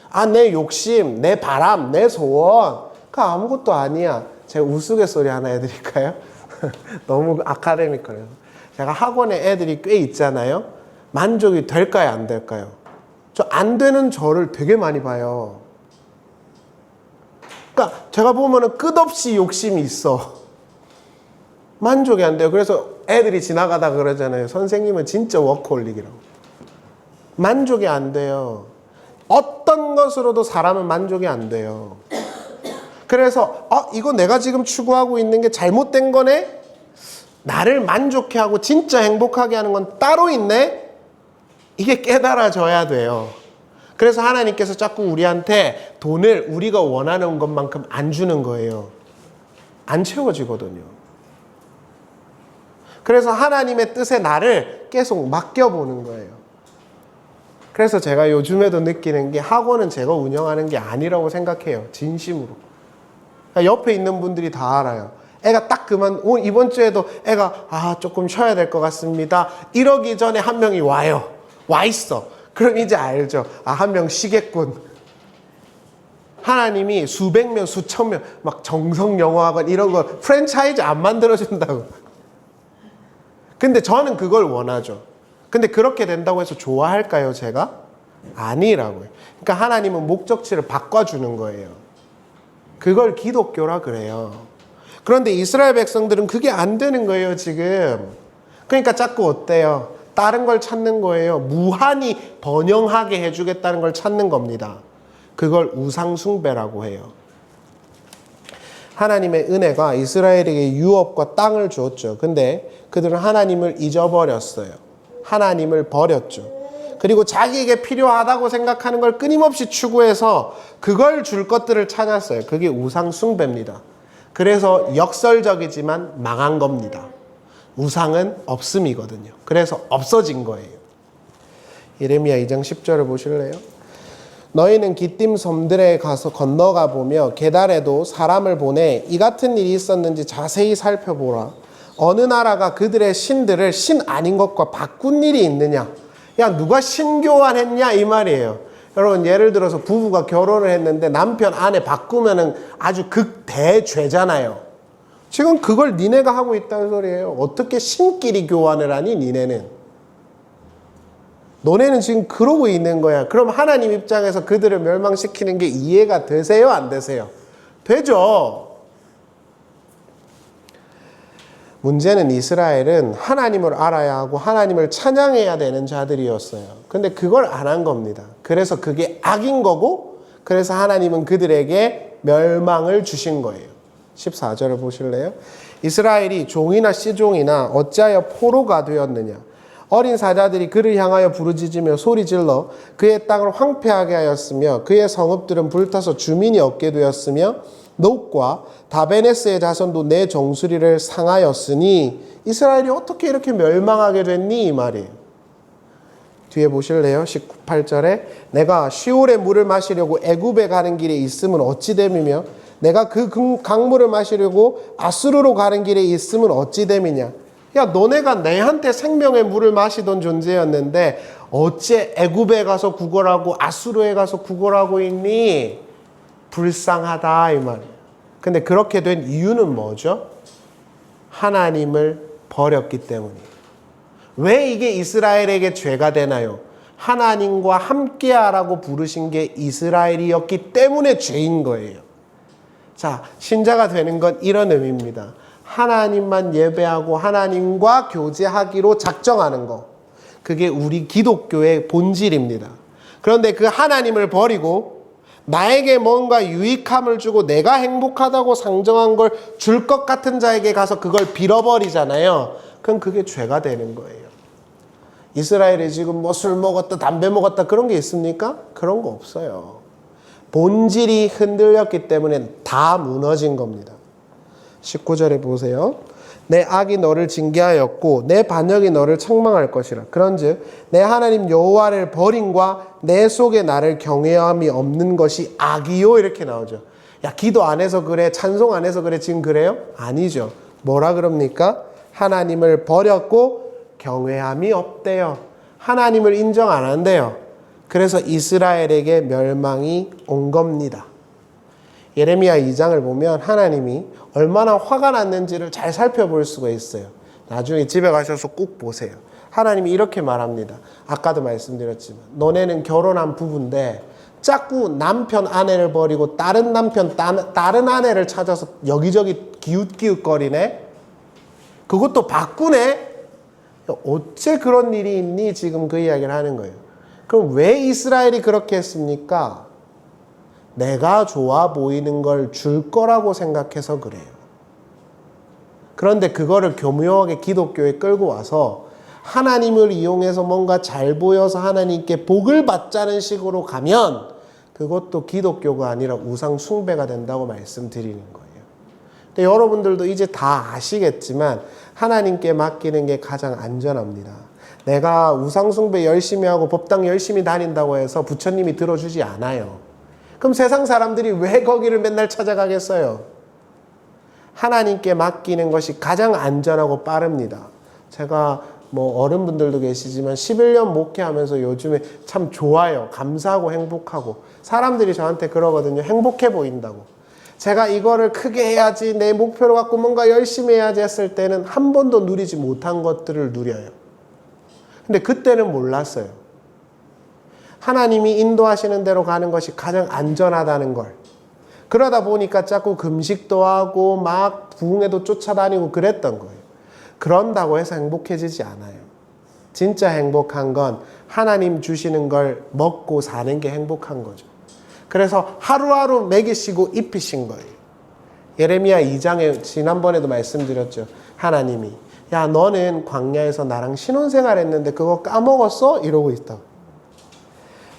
아, 내 욕심, 내 바람, 내 소원, 그거 아무것도 아니야. 제가 우스갯소리 하나 해드릴까요? 너무 아카데미컬해요. 제가 학원에 애들이 꽤 있잖아요. 만족이 될까요? 안 될까요? 저 안 되는 저를 되게 많이 봐요. 그러니까 제가 보면은 끝없이 욕심이 있어. 만족이 안 돼요. 그래서 애들이 지나가다 그러잖아요. 선생님은 진짜 워커홀릭이라고. 만족이 안 돼요. 어떤 것으로도 사람은 만족이 안 돼요. 그래서 이거 내가 지금 추구하고 있는 게 잘못된 거네? 나를 만족해 하고 진짜 행복하게 하는 건 따로 있네? 이게 깨달아져야 돼요. 그래서 하나님께서 자꾸 우리한테 돈을 우리가 원하는 것만큼 안 주는 거예요. 안 채워지거든요. 그래서 하나님의 뜻에 나를 계속 맡겨보는 거예요. 그래서 제가 요즘에도 느끼는 게 학원은 제가 운영하는 게 아니라고 생각해요. 진심으로. 옆에 있는 분들이 다 알아요. 애가 딱 이번 주에도 애가 조금 쉬어야 될 것 같습니다. 이러기 전에 한 명이 와요. 와 있어. 그럼 이제 알죠. 한 명 쉬겠군. 하나님이 수백 명, 수천 명, 막 정성영어학원 이런 거 프랜차이즈 안 만들어준다고. 근데 저는 그걸 원하죠. 근데 그렇게 된다고 해서 좋아할까요, 제가? 아니라고요. 그러니까 하나님은 목적지를 바꿔주는 거예요. 그걸 기독교라 그래요. 그런데 이스라엘 백성들은 그게 안 되는 거예요, 지금. 그러니까 자꾸 어때요? 다른 걸 찾는 거예요. 무한히 번영하게 해주겠다는 걸 찾는 겁니다. 그걸 우상숭배라고 해요. 하나님의 은혜가 이스라엘에게 유업과 땅을 주었죠. 근데 그들은 하나님을 잊어버렸어요. 하나님을 버렸죠. 그리고 자기에게 필요하다고 생각하는 걸 끊임없이 추구해서 그걸 줄 것들을 찾았어요. 그게 우상숭배입니다. 그래서 역설적이지만 망한 겁니다. 우상은 없음이거든요. 그래서 없어진 거예요. 예레미야 2장 10절을 보실래요? 너희는 기띔 섬들에 가서 건너가 보며 게달에도 사람을 보내 이 같은 일이 있었는지 자세히 살펴보라. 어느 나라가 그들의 신들을 신 아닌 것과 바꾼 일이 있느냐? 야, 누가 신교환했냐 이 말이에요. 여러분, 예를 들어서 부부가 결혼을 했는데 남편 아내 바꾸면은 아주 극대죄잖아요. 지금 그걸 니네가 하고 있다는 소리예요. 어떻게 신끼리 교환을 하니 니네는? 너네는 지금 그러고 있는 거야. 그럼 하나님 입장에서 그들을 멸망시키는 게 이해가 되세요? 안 되세요? 되죠. 문제는 이스라엘은 하나님을 알아야 하고 하나님을 찬양해야 되는 자들이었어요. 근데 그걸 안 한 겁니다. 그래서 그게 악인 거고, 그래서 하나님은 그들에게 멸망을 주신 거예요. 14절을 보실래요? 이스라엘이 종이나 씨종이나 어찌하여 포로가 되었느냐? 어린 사자들이 그를 향하여 부르짖으며 소리질러 그의 땅을 황폐하게 하였으며 그의 성읍들은 불타서 주민이 없게 되었으며 놋과 다베네스의 자손도 내 정수리를 상하였으니 이스라엘이 어떻게 이렇게 멸망하게 됐니? 이 말이에요. 뒤에 보실래요? 18절에 내가 시올의 물을 마시려고 애굽에 가는 길에 있음은 어찌 됨이며 내가 그 강물을 마시려고 아수르로 가는 길에 있음은 어찌 됨이냐? 야, 너네가 내한테 생명의 물을 마시던 존재였는데 어째 애굽에 가서 구걸하고 아수르에 가서 구걸하고 있니? 불쌍하다 이 말. 근데 그렇게 된 이유는 뭐죠? 하나님을 버렸기 때문이에요. 왜 이게 이스라엘에게 죄가 되나요? 하나님과 함께하라고 부르신 게 이스라엘이었기 때문에 죄인 거예요. 자, 신자가 되는 건 이런 의미입니다. 하나님만 예배하고 하나님과 교제하기로 작정하는 거. 그게 우리 기독교의 본질입니다. 그런데 그 하나님을 버리고 나에게 뭔가 유익함을 주고 내가 행복하다고 상정한 걸 줄 것 같은 자에게 가서 그걸 빌어버리잖아요. 그럼 그게 죄가 되는 거예요. 이스라엘이 지금 뭐 술 먹었다 담배 먹었다 그런 게 있습니까? 그런 거 없어요. 본질이 흔들렸기 때문에 다 무너진 겁니다. 19절에 보세요. 내 악이 너를 징계하였고 내 반역이 너를 책망할 것이라. 그런즉 내 하나님 여호와를 버림과 내 속에 나를 경외함이 없는 것이 악이요 이렇게 나오죠. 야, 기도 안 해서 그래, 찬송 안 해서 그래, 지금 그래요? 아니죠. 뭐라 그럽니까? 하나님을 버렸고 경외함이 없대요. 하나님을 인정 안 한대요. 그래서 이스라엘에게 멸망이 온 겁니다. 예레미야 2장을 보면 하나님이 얼마나 화가 났는지를 잘 살펴볼 수가 있어요. 나중에 집에 가셔서 꼭 보세요. 하나님이 이렇게 말합니다. 아까도 말씀드렸지만 너네는 결혼한 부부인데 자꾸 남편 아내를 버리고 다른 남편 다른 아내를 찾아서 여기저기 기웃기웃거리네. 그것도 바꾸네. 어째 그런 일이 있니? 지금 그 이야기를 하는 거예요. 그럼 왜 이스라엘이 그렇게 했습니까? 내가 좋아 보이는 걸 줄 거라고 생각해서 그래요. 그런데 그거를 교묘하게 기독교에 끌고 와서 하나님을 이용해서 뭔가 잘 보여서 하나님께 복을 받자는 식으로 가면 그것도 기독교가 아니라 우상 숭배가 된다고 말씀드리는 거예요. 근데 여러분들도 이제 다 아시겠지만 하나님께 맡기는 게 가장 안전합니다. 내가 우상 숭배 열심히 하고 법당 열심히 다닌다고 해서 부처님이 들어주지 않아요. 그럼 세상 사람들이 왜 거기를 맨날 찾아가겠어요? 하나님께 맡기는 것이 가장 안전하고 빠릅니다. 제가 어른분들도 계시지만 11년 목회하면서 요즘에 참 좋아요. 감사하고 행복하고. 사람들이 저한테 그러거든요. 행복해 보인다고. 제가 이거를 크게 해야지, 내 목표로 갖고 뭔가 열심히 해야지 했을 때는 한 번도 누리지 못한 것들을 누려요. 근데 그때는 몰랐어요. 하나님이 인도하시는 대로 가는 것이 가장 안전하다는 걸. 그러다 보니까 자꾸 금식도 하고 막 부흥회도 쫓아다니고 그랬던 거예요. 그런다고 해서 행복해지지 않아요. 진짜 행복한 건 하나님 주시는 걸 먹고 사는 게 행복한 거죠. 그래서 하루하루 먹이시고 입히신 거예요. 예레미야 2장에 지난번에도 말씀드렸죠. 하나님이 야 너는 광야에서 나랑 신혼생활 했는데 그거 까먹었어? 이러고 있다.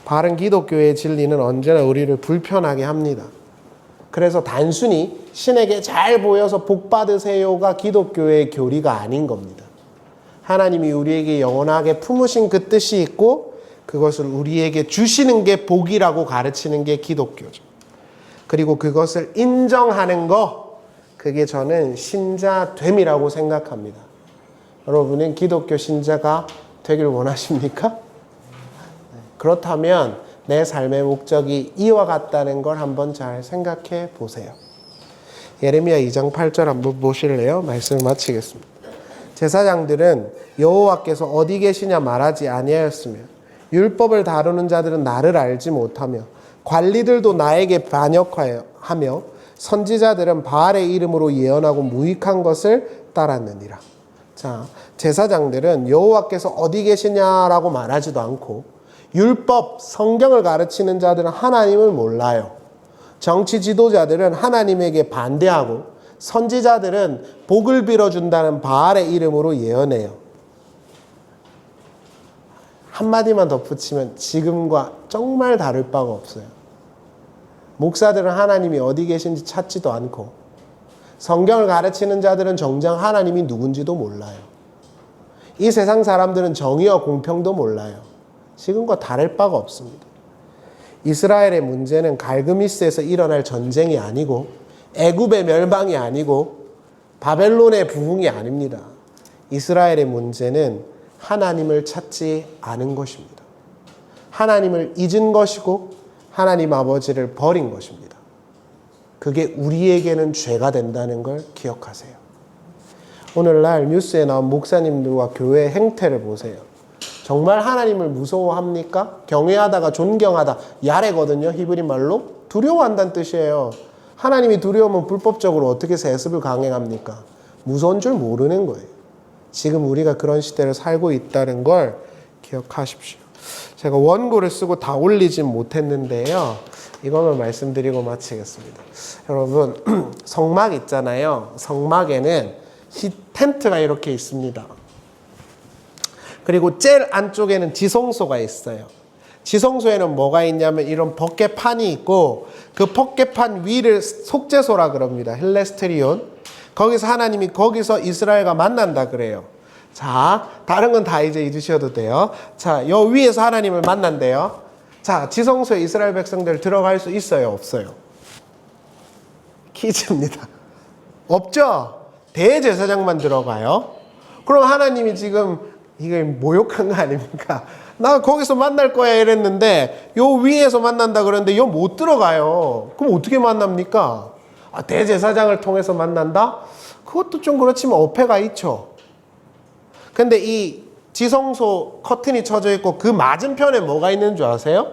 바른 기독교의 진리는 언제나 우리를 불편하게 합니다. 그래서 단순히 신에게 잘 보여서 복 받으세요가 기독교의 교리가 아닌 겁니다. 하나님이 우리에게 영원하게 품으신 그 뜻이 있고 그것을 우리에게 주시는 게 복이라고 가르치는 게 기독교죠. 그리고 그것을 인정하는 거, 그게 저는 신자됨이라고 생각합니다. 여러분은 기독교 신자가 되길 원하십니까? 그렇다면 내 삶의 목적이 이와 같다는 걸 한번 잘 생각해 보세요. 예레미야 2장 8절 한번 보실래요? 말씀을 마치겠습니다. 제사장들은 여호와께서 어디 계시냐 말하지 아니하였으며 율법을 다루는 자들은 나를 알지 못하며 관리들도 나에게 반역하며 선지자들은 바알의 이름으로 예언하고 무익한 것을 따랐느니라. 자, 제사장들은 여호와께서 어디 계시냐라고 말하지도 않고 율법, 성경을 가르치는 자들은 하나님을 몰라요. 정치 지도자들은 하나님에게 반대하고 선지자들은 복을 빌어준다는 바알의 이름으로 예언해요. 한마디만 덧붙이면 지금과 정말 다를 바가 없어요. 목사들은 하나님이 어디 계신지 찾지도 않고 성경을 가르치는 자들은 정작 하나님이 누군지도 몰라요. 이 세상 사람들은 정의와 공평도 몰라요. 지금과 다를 바가 없습니다. 이스라엘의 문제는 갈그미스에서 일어날 전쟁이 아니고 애굽의 멸망이 아니고 바벨론의 부흥이 아닙니다. 이스라엘의 문제는 하나님을 찾지 않은 것입니다. 하나님을 잊은 것이고 하나님 아버지를 버린 것입니다. 그게 우리에게는 죄가 된다는 걸 기억하세요. 오늘날 뉴스에 나온 목사님들과 교회의 행태를 보세요. 정말 하나님을 무서워합니까? 경외하다가 존경하다. 야레거든요. 히브리 말로. 두려워한다는 뜻이에요. 하나님이 두려우면 불법적으로 어떻게 세습을 강행합니까? 무서운 줄 모르는 거예요. 지금 우리가 그런 시대를 살고 있다는 걸 기억하십시오. 제가 원고를 쓰고 다 올리진 못했는데요. 이것만 말씀드리고 마치겠습니다. 여러분, 성막 있잖아요. 성막에는 텐트가 이렇게 있습니다. 그리고 제일 안쪽에는 지성소가 있어요. 지성소에는 뭐가 있냐면 이런 덮개판이 있고 그 덮개판 위를 속죄소라 그럽니다. 헬레스테리온. 거기서 하나님이 거기서 이스라엘과 만난다 그래요. 자, 다른 건 다 이제 잊으셔도 돼요. 자, 요 위에서 하나님을 만난대요. 자, 지성소에 이스라엘 백성들 들어갈 수 있어요? 없어요? 퀴즈입니다. 없죠? 대제사장만 들어가요. 그럼 하나님이 지금 이거 모욕한 거 아닙니까? 나 거기서 만날 거야 이랬는데 요 위에서 만난다 그러는데 요 못 들어가요. 그럼 어떻게 만납니까? 아, 대제사장을 통해서 만난다? 그것도 좀 그렇지만 어폐가 있죠. 근데 이 지성소 커튼이 쳐져 있고 그 맞은편에 뭐가 있는 줄 아세요?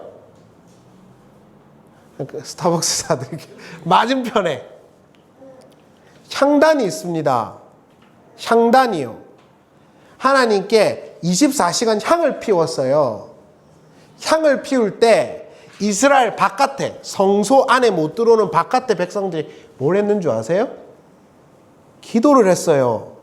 스타벅스 사드릴게요. 맞은편에 향단이 있습니다. 향단이요. 하나님께 24시간 향을 피웠어요. 향을 피울 때 이스라엘 바깥에, 성소 안에 못 들어오는 바깥에 백성들이 뭘 했는 줄 아세요? 기도를 했어요.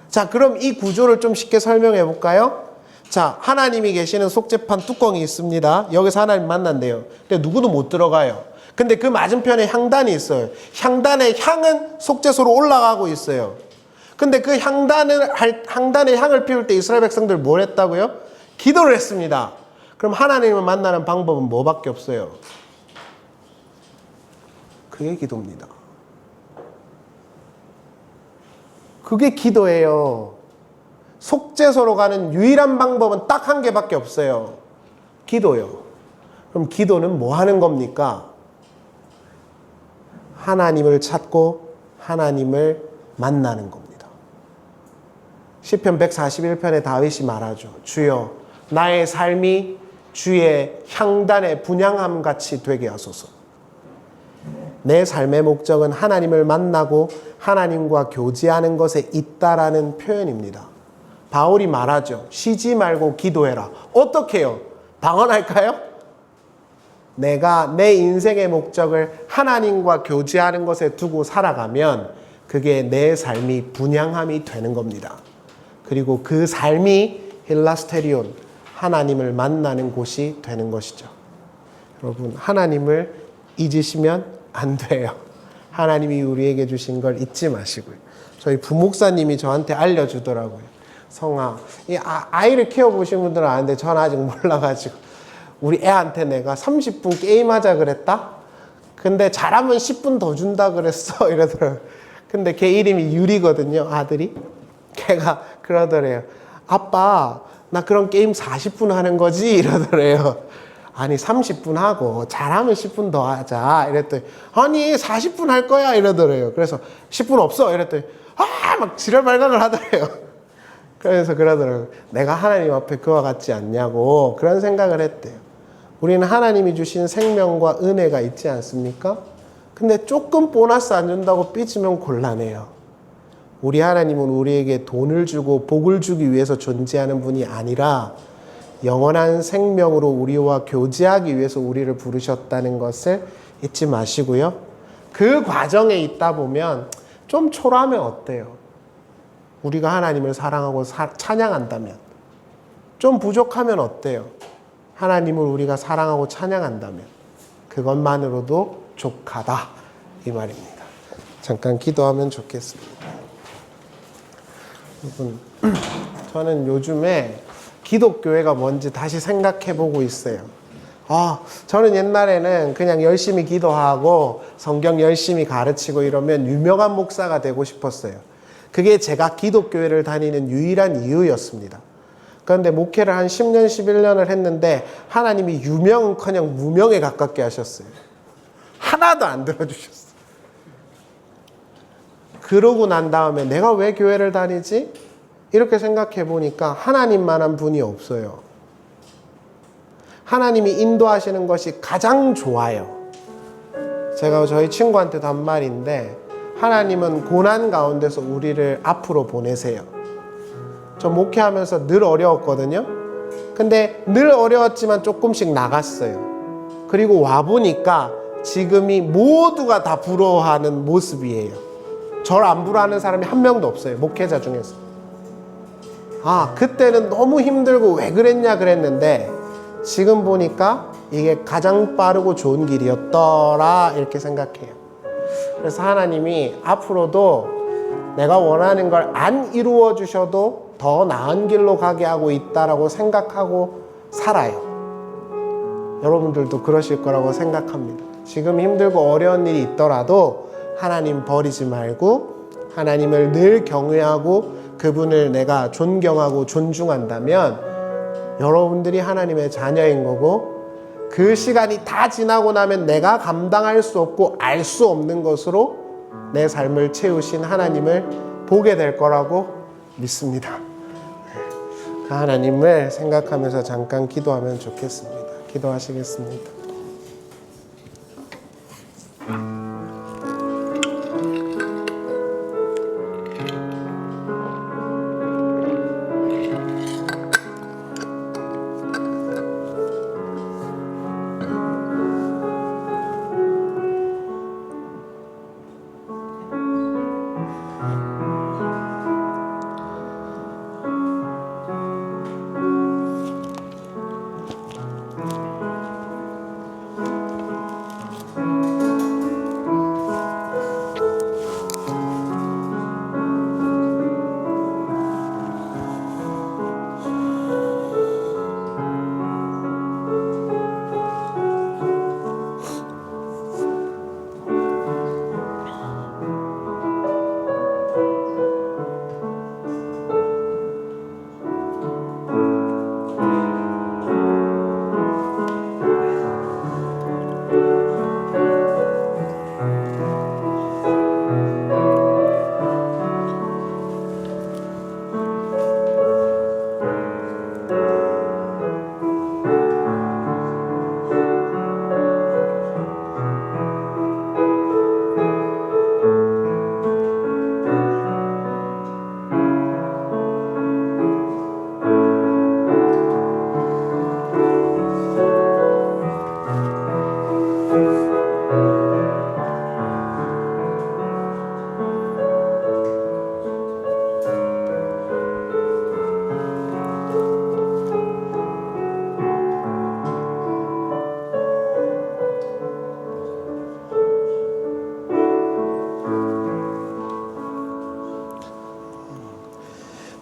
자, 그럼 이 구조를 좀 쉽게 설명해 볼까요? 자, 하나님이 계시는 속죄판 뚜껑이 있습니다. 여기서 하나님 만난대요. 근데 누구도 못 들어가요. 근데 그 맞은편에 향단이 있어요. 향단의 향은 속죄소로 올라가고 있어요. 근데 그 향단의 향을 피울 때 이스라엘 백성들 뭘 했다고요? 기도를 했습니다. 그럼 하나님을 만나는 방법은 뭐밖에 없어요? 그게 기도입니다. 그게 기도예요. 속죄소로 가는 유일한 방법은 딱 한 개밖에 없어요. 기도요. 그럼 기도는 뭐 하는 겁니까? 하나님을 찾고 하나님을 만나는 겁니다. 시편 141편에 다윗이 말하죠. 주여, 나의 삶이 주의 향단의 분향함같이 되게 하소서. 내 삶의 목적은 하나님을 만나고 하나님과 교제하는 것에 있다라는 표현입니다. 바울이 말하죠. 쉬지 말고 기도해라. 어떻게 해요? 방언할까요? 내가 내 인생의 목적을 하나님과 교제하는 것에 두고 살아가면 그게 내 삶이 분향함이 되는 겁니다. 그리고 그 삶이 힐라스테리온, 하나님을 만나는 곳이 되는 것이죠. 여러분, 하나님을 잊으시면 안 돼요. 하나님이 우리에게 주신 걸 잊지 마시고요. 저희 부목사님이 저한테 알려주더라고요. 성아, 이 아이를 키워보신 분들은 아는데 전 아직 몰라가지고 우리 애한테 내가 30분 게임하자 그랬다? 근데 잘하면 10분 더 준다 그랬어 이러더라고요. 근데 걔 이름이 유리거든요, 아들이. 걔가 그러더래요. 아빠, 나 그런 게임 40분 하는 거지? 이러더래요. 아니 30분 하고 잘하면 10분 더 하자 이랬더니 아니 40분 할 거야 이러더래요. 그래서 10분 없어 이랬더니 막 지랄 발각을 하더래요. 그래서 그러더라고요. 내가 하나님 앞에 그와 같지 않냐고 그런 생각을 했대요. 우리는 하나님이 주신 생명과 은혜가 있지 않습니까? 근데 조금 보너스 안 준다고 삐지면 곤란해요. 우리 하나님은 우리에게 돈을 주고 복을 주기 위해서 존재하는 분이 아니라 영원한 생명으로 우리와 교제하기 위해서 우리를 부르셨다는 것을 잊지 마시고요. 그 과정에 있다 보면 좀 초라하면 어때요? 우리가 하나님을 사랑하고 찬양한다면. 좀 부족하면 어때요? 하나님을 우리가 사랑하고 찬양한다면. 그것만으로도 족하다 이 말입니다. 잠깐 기도하면 좋겠습니다. 여러분, 저는 요즘에 기독교회가 뭔지 다시 생각해보고 있어요. 저는 옛날에는 그냥 열심히 기도하고 성경 열심히 가르치고 이러면 유명한 목사가 되고 싶었어요. 그게 제가 기독교회를 다니는 유일한 이유였습니다. 그런데 목회를 한 10년, 11년을 했는데 하나님이 유명은커녕 무명에 가깝게 하셨어요. 하나도 안 들어주셨어요. 그러고 난 다음에 내가 왜 교회를 다니지? 이렇게 생각해 보니까 하나님만한 분이 없어요. 하나님이 인도하시는 것이 가장 좋아요. 제가 저희 친구한테도 한 말인데 하나님은 고난 가운데서 우리를 앞으로 보내세요. 저 목회하면서 늘 어려웠거든요. 근데 늘 어려웠지만 조금씩 나갔어요. 그리고 와보니까 지금이 모두가 다 부러워하는 모습이에요. 저를 안 부러워하는 사람이 한 명도 없어요. 목회자 중에서. 그때는 너무 힘들고 왜 그랬냐 그랬는데 지금 보니까 이게 가장 빠르고 좋은 길이었더라 이렇게 생각해요. 그래서 하나님이 앞으로도 내가 원하는 걸 안 이루어 주셔도 더 나은 길로 가게 하고 있다라고 생각하고 살아요. 여러분들도 그러실 거라고 생각합니다. 지금 힘들고 어려운 일이 있더라도 하나님 버리지 말고 하나님을 늘 경외하고 그분을 내가 존경하고 존중한다면 여러분들이 하나님의 자녀인 거고 그 시간이 다 지나고 나면 내가 감당할 수 없고 알 수 없는 것으로 내 삶을 채우신 하나님을 보게 될 거라고 믿습니다. 그 하나님을 생각하면서 잠깐 기도하면 좋겠습니다. 기도하시겠습니다.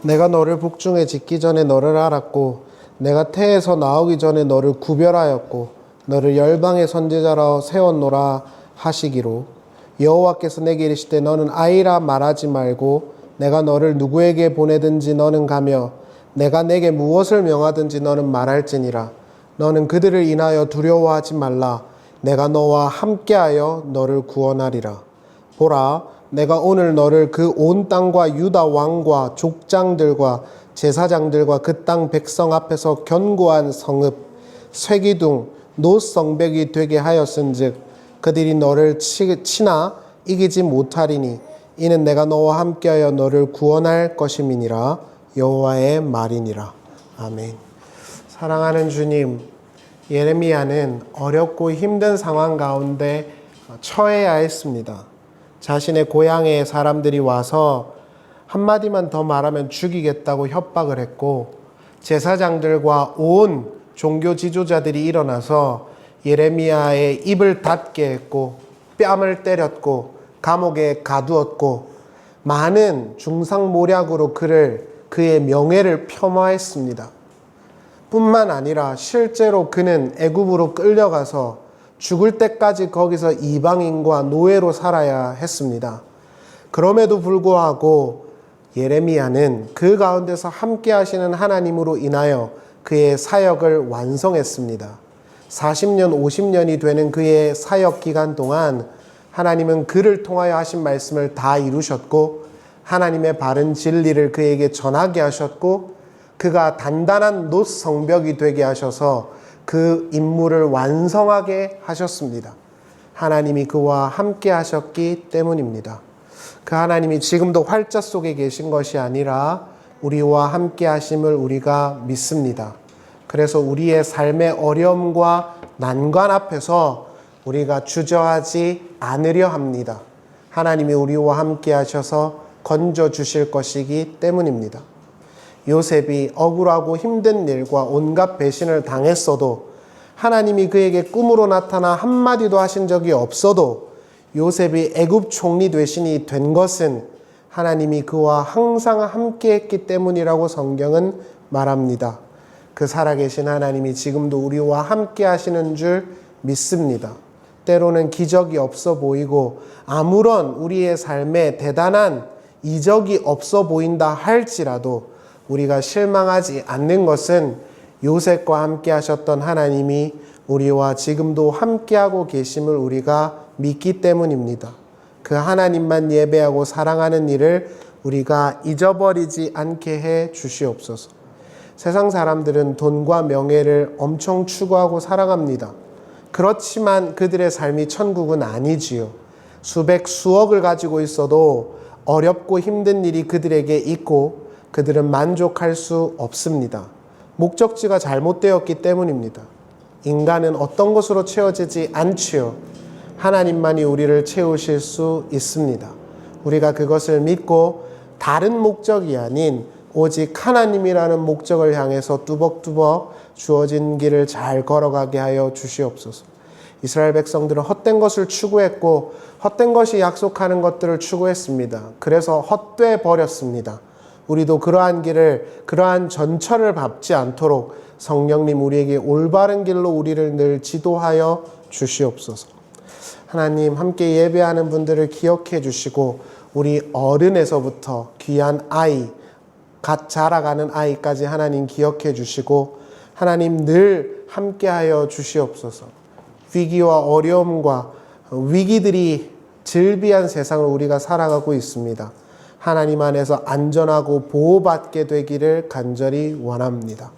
내가 너를 북중에 짓기 전에 너를 알았고 내가 태에서 나오기 전에 너를 구별하였고 너를 열방의 선지자로 세웠노라 하시기로 여호와께서 내게 이르시되 너는 아이라 말하지 말고 내가 너를 누구에게 보내든지 너는 가며 내가 내게 무엇을 명하든지 너는 말할지니라. 너는 그들을 인하여 두려워하지 말라. 내가 너와 함께하여 너를 구원하리라. 보라, 내가 오늘 너를 그 온 땅과 유다 왕과 족장들과 제사장들과 그 땅 백성 앞에서 견고한 성읍, 쇠기둥, 노성벽이 되게 하였은즉 그들이 너를 치나 이기지 못하리니 이는 내가 너와 함께하여 너를 구원할 것임이니라. 여호와의 말이니라. 아멘. 사랑하는 주님, 예레미야는 어렵고 힘든 상황 가운데 처해야 했습니다. 자신의 고향에 사람들이 와서 한마디만 더 말하면 죽이겠다고 협박을 했고 제사장들과 온 종교 지도자들이 일어나서 예레미야의 입을 닫게 했고 뺨을 때렸고 감옥에 가두었고 많은 중상모략으로 그의 명예를 폄하했습니다. 뿐만 아니라 실제로 그는 애굽으로 끌려가서 죽을 때까지 거기서 이방인과 노예로 살아야 했습니다. 그럼에도 불구하고 예레미야는 그 가운데서 함께 하시는 하나님으로 인하여 그의 사역을 완성했습니다. 40년, 50년이 되는 그의 사역 기간 동안 하나님은 그를 통하여 하신 말씀을 다 이루셨고 하나님의 바른 진리를 그에게 전하게 하셨고 그가 단단한 놋 성벽이 되게 하셔서 그 임무를 완성하게 하셨습니다. 하나님이 그와 함께 하셨기 때문입니다. 그 하나님이 지금도 활자 속에 계신 것이 아니라 우리와 함께 하심을 우리가 믿습니다. 그래서 우리의 삶의 어려움과 난관 앞에서 우리가 주저하지 않으려 합니다. 하나님이 우리와 함께 하셔서 건져 주실 것이기 때문입니다. 요셉이 억울하고 힘든 일과 온갖 배신을 당했어도 하나님이 그에게 꿈으로 나타나 한마디도 하신 적이 없어도 요셉이 애굽 총리 대신이 된 것은 하나님이 그와 항상 함께 했기 때문이라고 성경은 말합니다. 그 살아계신 하나님이 지금도 우리와 함께 하시는 줄 믿습니다. 때로는 기적이 없어 보이고 아무런 우리의 삶에 대단한 이적이 없어 보인다 할지라도 우리가 실망하지 않는 것은 요셉과 함께 하셨던 하나님이 우리와 지금도 함께하고 계심을 우리가 믿기 때문입니다. 그 하나님만 예배하고 사랑하는 일을 우리가 잊어버리지 않게 해 주시옵소서. 세상 사람들은 돈과 명예를 엄청 추구하고 사랑합니다. 그렇지만 그들의 삶이 천국은 아니지요. 수백 수억을 가지고 있어도 어렵고 힘든 일이 그들에게 있고 그들은 만족할 수 없습니다. 목적지가 잘못되었기 때문입니다. 인간은 어떤 것으로 채워지지 않지요. 하나님만이 우리를 채우실 수 있습니다. 우리가 그것을 믿고 다른 목적이 아닌 오직 하나님이라는 목적을 향해서 뚜벅뚜벅 주어진 길을 잘 걸어가게 하여 주시옵소서. 이스라엘 백성들은 헛된 것을 추구했고 헛된 것이 약속하는 것들을 추구했습니다. 그래서 헛돼 버렸습니다. 우리도 그러한 길을, 그러한 전철을 밟지 않도록 성령님 우리에게 올바른 길로 우리를 늘 지도하여 주시옵소서. 하나님, 함께 예배하는 분들을 기억해 주시고 우리 어른에서부터 귀한 아이, 갓 자라가는 아이까지 하나님 기억해 주시고 하나님 늘 함께하여 주시옵소서. 위기와 어려움과 위기들이 즐비한 세상을 우리가 살아가고 있습니다. 하나님 안에서 안전하고 보호받게 되기를 간절히 원합니다.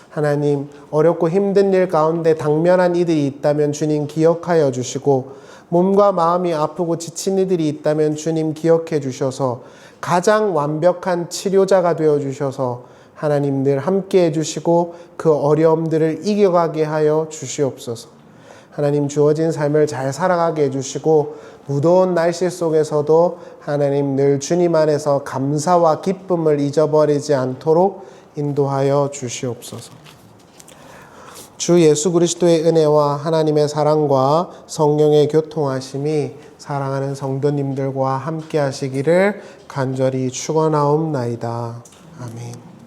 하나님, 어렵고 힘든 일 가운데 당면한 이들이 있다면 주님 기억하여 주시고 몸과 마음이 아프고 지친 이들이 있다면 주님 기억해 주셔서 가장 완벽한 치료자가 되어 주셔서 하나님 늘 함께 해주시고 그 어려움들을 이겨가게 하여 주시옵소서. 하나님 주어진 삶을 잘 살아가게 해주시고 무더운 날씨 속에서도 하나님 늘 주님 안에서 감사와 기쁨을 잊어버리지 않도록 인도하여 주시옵소서. 주 예수 그리스도의 은혜와 하나님의 사랑과 성령의 교통하심이 사랑하는 성도님들과 함께 하시기를 간절히 축원하옵나이다. 아멘.